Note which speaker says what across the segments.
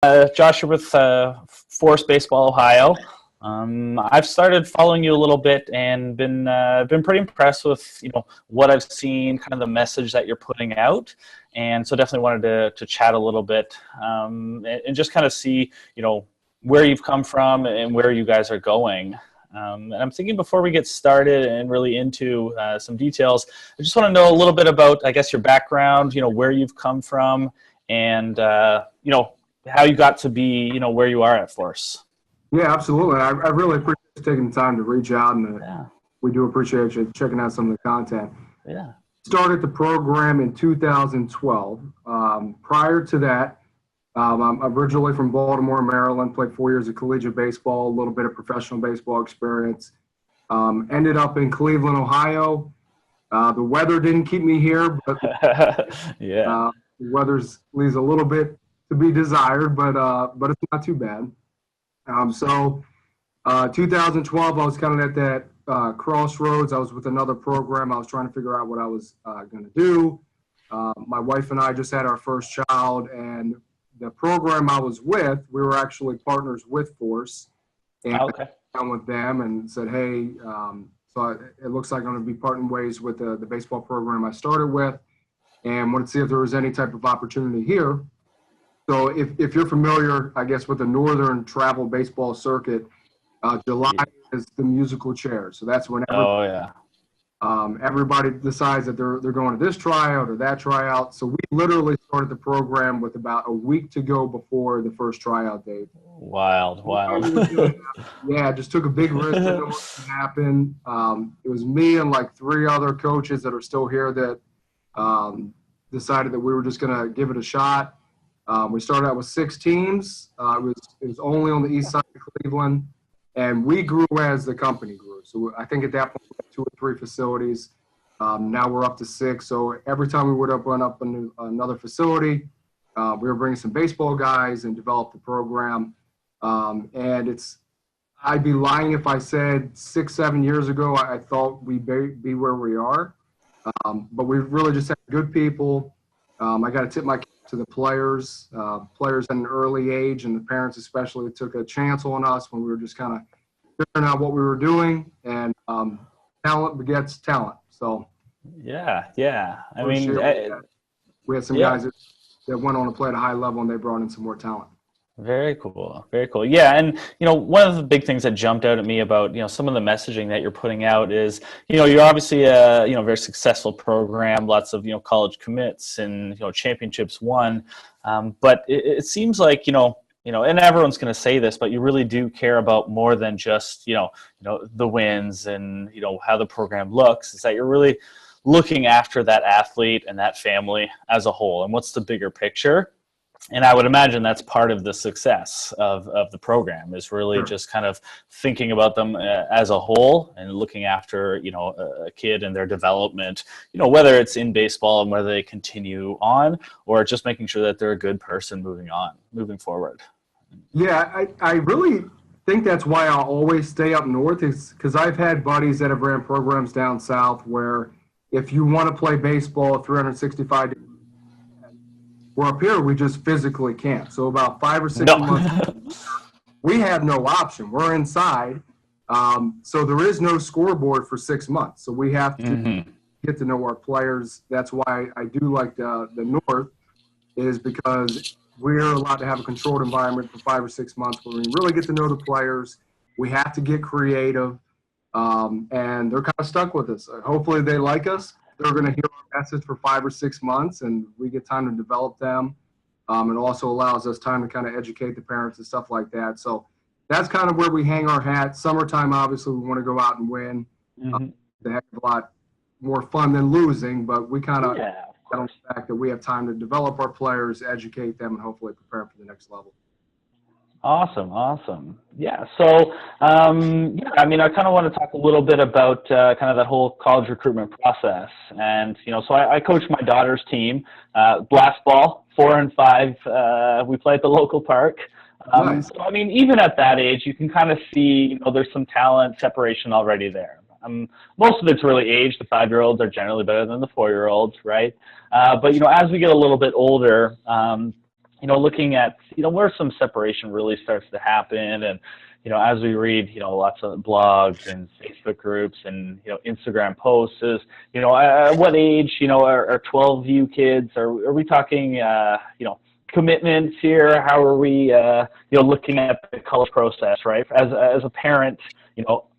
Speaker 1: Josh with Forest Baseball, Ohio. I've started following you a little bit and been pretty impressed with what I've seen, kind of the message that you're putting out, and so definitely wanted to chat a little bit and just kind of see where you've come from and where you guys are going. And I'm thinking before we get started and really into some details, I just want to know a little bit about, I guess, your background, where you've come from, and how you got to be, where you are at Force.
Speaker 2: Yeah, absolutely. I really appreciate you taking the time to reach out, and we do appreciate you checking out some of the content.
Speaker 1: Yeah.
Speaker 2: Started the program in 2012. Prior to that, I'm originally from Baltimore, Maryland, played 4 years of collegiate baseball, a little bit of professional baseball experience. Ended up in Cleveland, Ohio. The weather didn't keep me here, but the weather leaves a little bit to be desired, but it's not too bad. 2012, I was kind of at that crossroads. I was with another program. I was trying to figure out what I was going to do. My wife and I just had our first child, and the program I was with, we were actually partners with Force. And I sat down with them and said, hey, so it looks like I'm going to be parting ways with the baseball program I started with, and wanted to see if there was any type of opportunity here. So if you're familiar, I guess, with the Northern Travel Baseball Circuit, July is the musical chair. So that's when everybody decides that they're going to this tryout or that tryout. So we literally started the program with about a week to go before the first tryout date.
Speaker 1: Wild.
Speaker 2: Yeah, just took a big risk to know what would happen. It was me and like 3 other coaches that are still here that decided that we were just going to give it a shot. We started out with 6 teams. It was only on the east side of Cleveland, and we grew as the company grew. So I think at that point we had 2 or 3 facilities. Now we're up to 6. So every time we would open up another facility, we were bringing some baseball guys and develop the program. And I'd be lying if I said 6-7 years ago I thought we'd be where we are. But we really just had good people. I got to tip my cap to the players. Players at an early age, and the parents especially, took a chance on us when we were just kind of figuring out what we were doing. And talent begets talent. So
Speaker 1: I mean,
Speaker 2: we had some guys that went on to play at a high level, and they brought in some more talent.
Speaker 1: Very cool. Yeah, and one of the big things that jumped out at me about some of the messaging that you're putting out is you're obviously a very successful program, lots of college commits and championships won, but it seems like and everyone's going to say this, but you really do care about more than just the wins and how the program looks. Is that you're really looking after that athlete and that family as a whole, and what's the bigger picture? And I would imagine that's part of the success of the program, is really just kind of thinking about them as a whole and looking after, a kid and their development, whether it's in baseball and whether they continue on, or just making sure that they're a good person moving forward.
Speaker 2: Yeah, I really think that's why I'll always stay up north, is because I've had buddies that have ran programs down south where if you want to play baseball 365 days, we're up here, we just physically can't. So about 5 or 6 months, we have no option. We're inside. So there is no scoreboard for 6 months. So we have to get to know our players. That's why I do like the North, is because we're allowed to have a controlled environment for 5 or 6 months where we really get to know the players. We have to get creative, and they're kind of stuck with us. Hopefully they like us. They're going to hear our message for 5 or 6 months, and we get time to develop them. It also allows us time to kind of educate the parents and stuff like that. So that's kind of where we hang our hat. Summertime, obviously, we want to go out and win. They have a lot more fun than losing, but we kind of on the fact that we have time to develop our players, educate them, and hopefully prepare them for the next level.
Speaker 1: Awesome. Yeah. So, I mean, I kind of want to talk a little bit about kind of that whole college recruitment process. And, so I coach my daughter's team, blast ball, 4 and 5. We play at the local park.
Speaker 2: Nice.
Speaker 1: So, I mean, even at that age, you can kind of see, there's some talent separation already there. Most of it's really age. The 5-year-olds are generally better than the 4-year-olds, right? But, as we get a little bit older, looking at, where some separation really starts to happen. And, as we read, lots of blogs and Facebook groups and, Instagram posts is, at what age, are 12U kids? Are we talking, commitments here? How are we, looking at the college process, right? As a parent,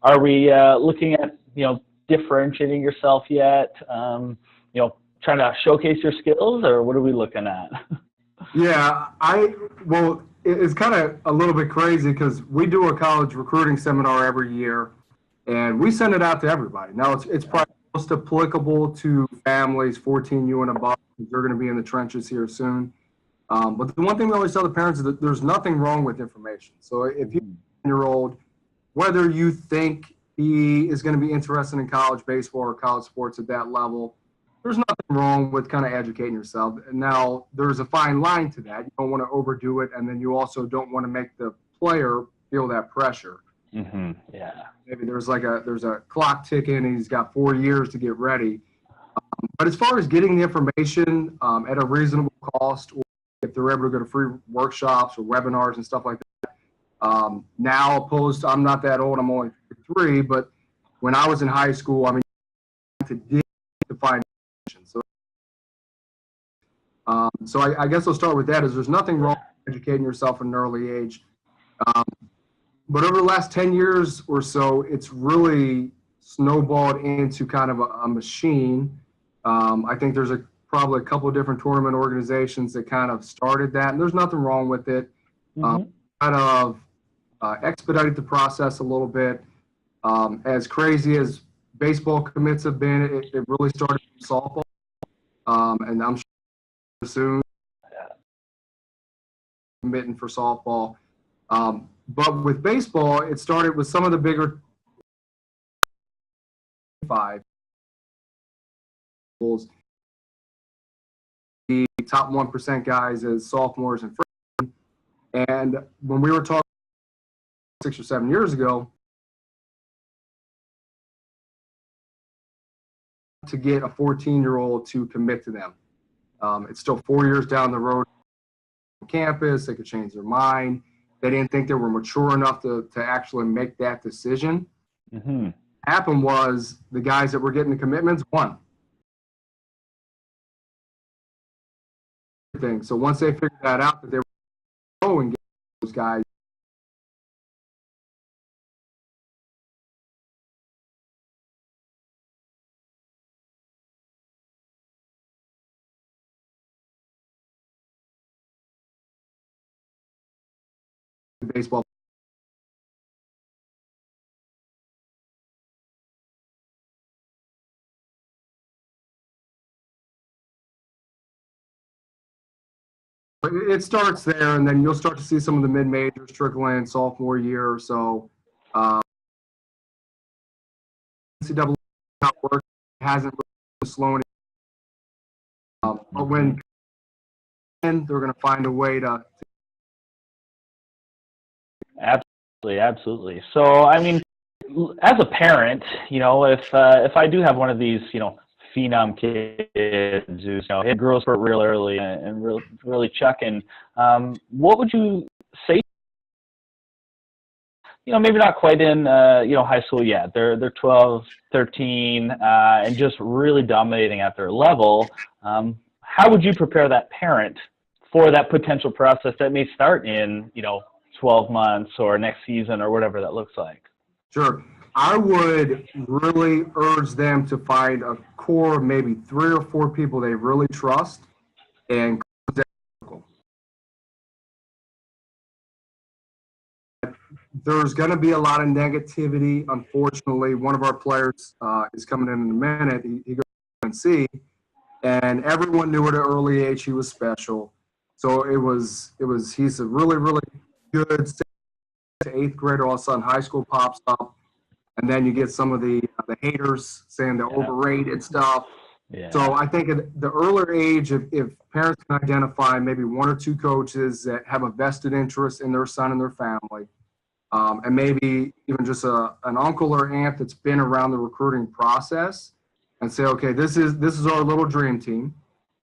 Speaker 1: are we looking at, differentiating yourself yet? Trying to showcase your skills, or what are we looking at?
Speaker 2: Yeah, well, it's kind of a little bit crazy because we do a college recruiting seminar every year, and we send it out to everybody. Now, it's probably most applicable to families 14U and above, because they're going to be in the trenches here soon. But the one thing we always tell the parents is that there's nothing wrong with information. So if you're a 10-year-old, whether you think he is going to be interested in college baseball or college sports at that level, there's nothing wrong with kind of educating yourself. And now there's a fine line to that. You don't want to overdo it, and then you also don't want to make the player feel that pressure.
Speaker 1: Mm-hmm. Yeah.
Speaker 2: Maybe there's a clock ticking, and he's got 4 years to get ready. But as far as getting the information at a reasonable cost, or if they're able to go to free workshops or webinars and stuff like that, now opposed to, I'm not that old, I'm only 3, but when I was in high school, I mean, to dig to find information. So I guess I'll start with that. Is there's nothing wrong with educating yourself at an early age. But over the last 10 years or so, it's really snowballed into kind of a machine. I think there's probably a couple of different tournament organizations that kind of started that, and there's nothing wrong with it. Kind of expedited the process a little bit. As crazy as baseball commits have been, it really started from softball, and I'm sure soon committing for softball. But with baseball, it started with some of the bigger 5 the top 1% guys as sophomores and freshmen. And when we were talking 6 or 7 years ago, to get a 14-year-old to commit to them. It's still 4 years down the road on campus. They could change their mind. They didn't think they were mature enough to actually make that decision.
Speaker 1: Mm-hmm.
Speaker 2: What happened was the guys that were getting the commitments won. So once they figured that out, that they were going and get those guys, baseball. It starts there, and then you'll start to see some of the mid-majors trickle in sophomore year or so. NCAA not working, hasn't really slowing it. But when they're going to find a way to.
Speaker 1: Absolutely. So, I mean, as a parent, if I do have one of these, phenom kids who's, hit growth spurt real early and really chucking, what would you say? Maybe not quite in, high school yet. They're 12, 13, and just really dominating at their level. How would you prepare that parent for that potential process that may start in, 12 months or next season or whatever that looks like?
Speaker 2: Sure. I would really urge them to find a core of maybe 3 or 4 people they really trust and there's going to be a lot of negativity. Unfortunately, one of our players is coming in a minute. He goes to UNC, and everyone knew at an early age he was special. So he's a really, really good 6th to 8th grader. All of a sudden, high school pops up. And then you get some of the haters saying they're overrated stuff.
Speaker 1: Yeah.
Speaker 2: So I think at the earlier age, if parents can identify maybe 1 or 2 coaches that have a vested interest in their son and their family, and maybe even just an uncle or aunt that's been around the recruiting process, and say, okay, this is our little dream team.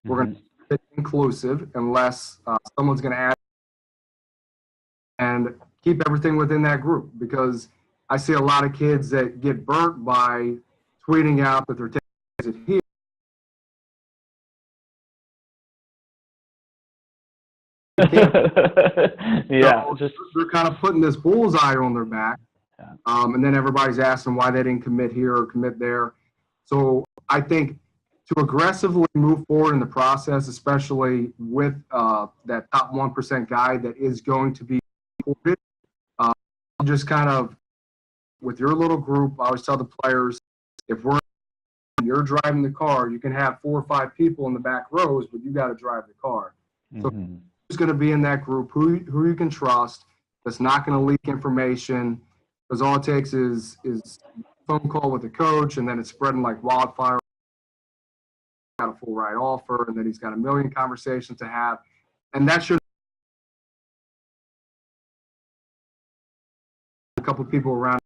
Speaker 2: We're going to it inclusive unless someone's going to add and keep everything within that group, because I see a lot of kids that get burnt by tweeting out that they're taking it here.
Speaker 1: Yeah,
Speaker 2: so they're kind of putting this bullseye on their back, and then everybody's asking why they didn't commit here or commit there. So I think to aggressively move forward in the process, especially with that top 1% guy that is going to be reported, just kind of with your little group, I always tell the players, if you're driving the car, you can have 4 or 5 people in the back rows, but you got to drive the car. So who's going to be in that group, who you can trust, that's not going to leak information, because all it takes is a phone call with the coach, and then it's spreading like wildfire. Got a full ride offer, and then he's got a million conversations to have, and that should a couple people around.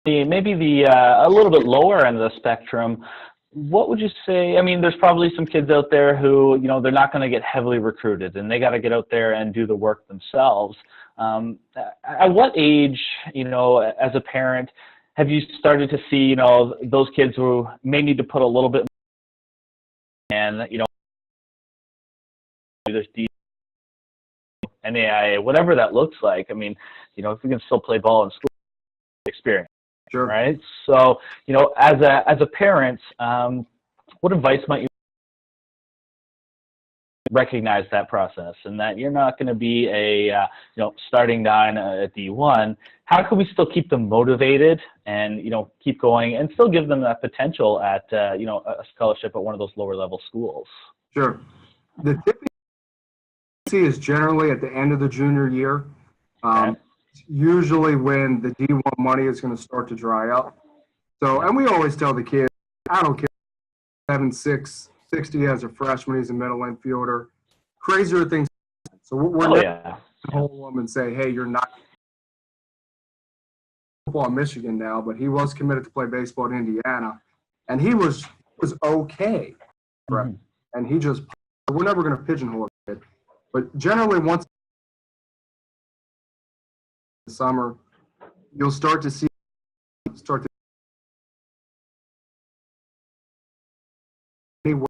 Speaker 1: Maybe a little bit lower end of the spectrum. What would you say? I mean, there's probably some kids out there who, they're not going to get heavily recruited, and they got to get out there and do the work themselves. At what age, as a parent, have you started to see, those kids who may need to put a little bit more and, there's NAIA, whatever that looks like. I mean, if we can still play ball in school, experience.
Speaker 2: Sure.
Speaker 1: Right. So, as a parent, what advice might you recognize that process, and that you're not going to be a starting 9 at D1? How can we still keep them motivated and keep going and still give them that potential at a scholarship at one of those lower level schools?
Speaker 2: Sure. The tipping is generally at the end of the junior year.
Speaker 1: Okay.
Speaker 2: Usually when the D1 money is going to start to dry up. So, and we always tell the kids, I don't care, 7'6", 60 as a freshman, he's a middle infielder. Crazier things. So we're not going to hold them and say, hey, you're not football in Michigan now, but he was committed to play baseball in Indiana, and he was okay. Right? And he just, we're never going to pigeonhole it. But generally, once the summer, you'll start to see anywhere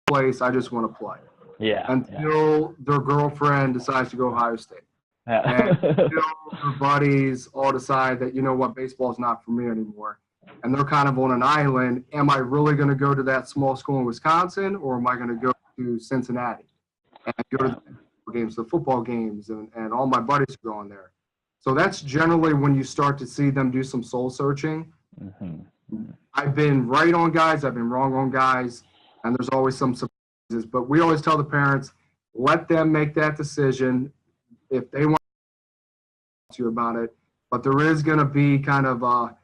Speaker 2: place I just want to play.
Speaker 1: Yeah.
Speaker 2: Until their girlfriend decides to go Ohio State.
Speaker 1: Yeah.
Speaker 2: And until their buddies all decide that, baseball is not for me anymore. And they're kind of on an island. Am I really going to go to that small school in Wisconsin, or am I going to go to Cincinnati and go to the games, the football games, and all my buddies are going there? So that's generally when you start to see them do some soul searching. I've been right on guys, I've been wrong on guys, and there's always some surprises. But we always tell the parents, let them make that decision if they want to you about it. But there is going to be kind of a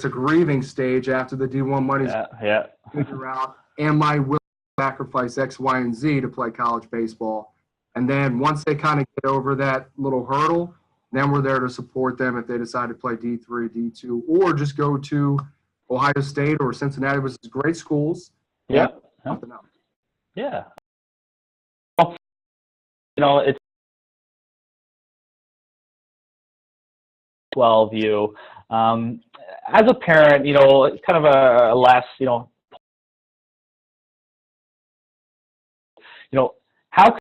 Speaker 2: grieving stage after the D1 money's figure out, am I willing to sacrifice X, Y, and Z to play college baseball? And then once they kind of get over that little hurdle, then we're there to support them if they decide to play D3, D2, or just go to Ohio State or Cincinnati, which is great schools.
Speaker 1: Yeah. Yeah. Well, it's 12 you. As a parent, kind of a last, how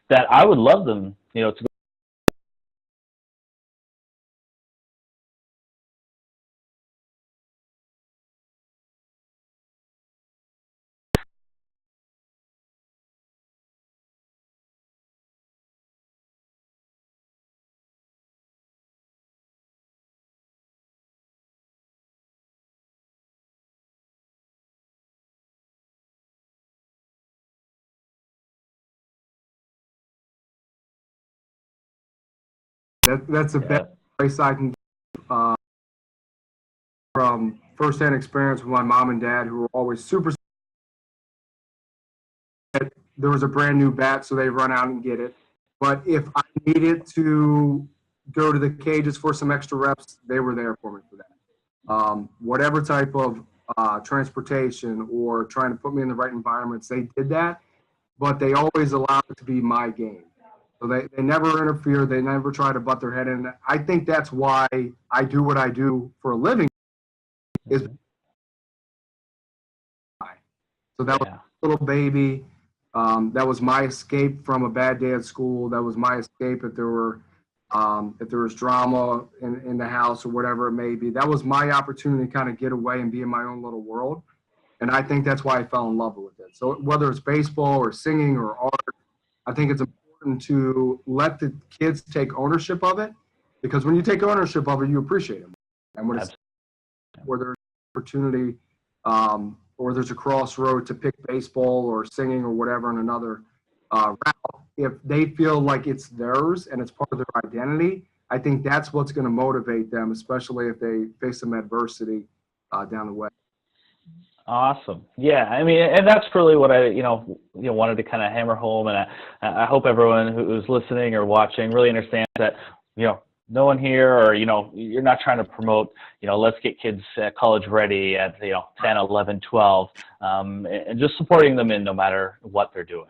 Speaker 1: that I would love them, to go.
Speaker 2: That's the best advice I can give from firsthand experience with my mom and dad, who were always super. There was a brand new bat, so they run out and get it. But if I needed to go to the cages for some extra reps, they were there for me for that. Whatever type of transportation or trying to put me in the right environments, they did that, but they always allowed it to be my game. So they never interfere. They never try to butt their head in. I think that's why I do what I do for a living. Is so that was a little baby. That was my escape from a bad day at school. That was my escape if there was drama in the house or whatever it may be. That was my opportunity to kind of get away and be in my own little world. And I think that's why I fell in love with it. So whether it's baseball or singing or art, I think it's important to let the kids take ownership of it, because when you take ownership of it, you appreciate it. And when it's where there's an opportunity or there's a crossroad to pick baseball or singing or whatever in another route, if they feel like it's theirs and it's part of their identity, I think that's what's going to motivate them, especially if they face some adversity down the way.
Speaker 1: Awesome. Yeah, I mean, and that's really what I, wanted to kind of hammer home, and I hope everyone who's listening or watching really understands that, no one here, or, you're not trying to promote, let's get kids college ready at, 10, 11, 12, and just supporting them in no matter what they're doing.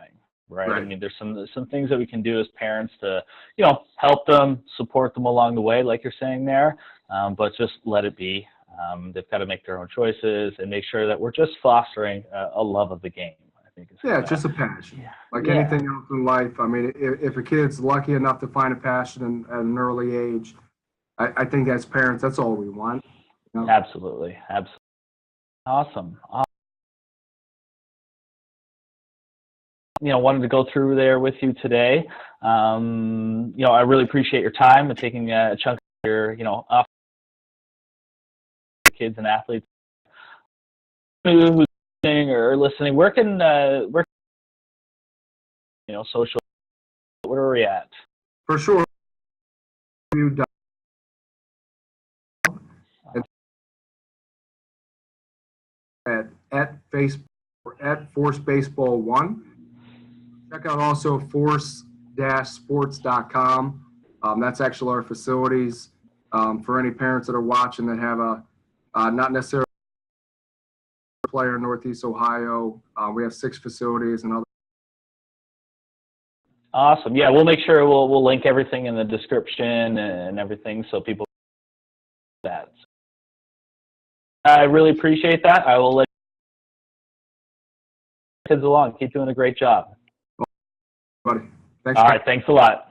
Speaker 1: Right. I mean, there's some things that we can do as parents to, help them, support them along the way, like you're saying there, but just let it be. They've got to make their own choices and make sure that we're just fostering a love of the game. I think.
Speaker 2: It's just a passion. Like anything else in life. I mean, if a kid's lucky enough to find a passion at an early age, I think as parents, that's all we want.
Speaker 1: Absolutely. Awesome. Wanted to go through there with you today. I really appreciate your time and taking a chunk of your, off kids and athletes who's listening. Where can social? Where are we at?
Speaker 2: For sure. At Facebook at Force Baseball 1. Check out also force-sports.com. That's actually our facilities for any parents that are watching that have a not necessarily a player in Northeast Ohio. We have 6 facilities and other.
Speaker 1: Awesome. Yeah, we'll make sure we'll link everything in the description and everything so people that. I really appreciate that. I will let kids along. Keep doing a great job.
Speaker 2: Buddy. Thanks.
Speaker 1: All right. Thanks a lot.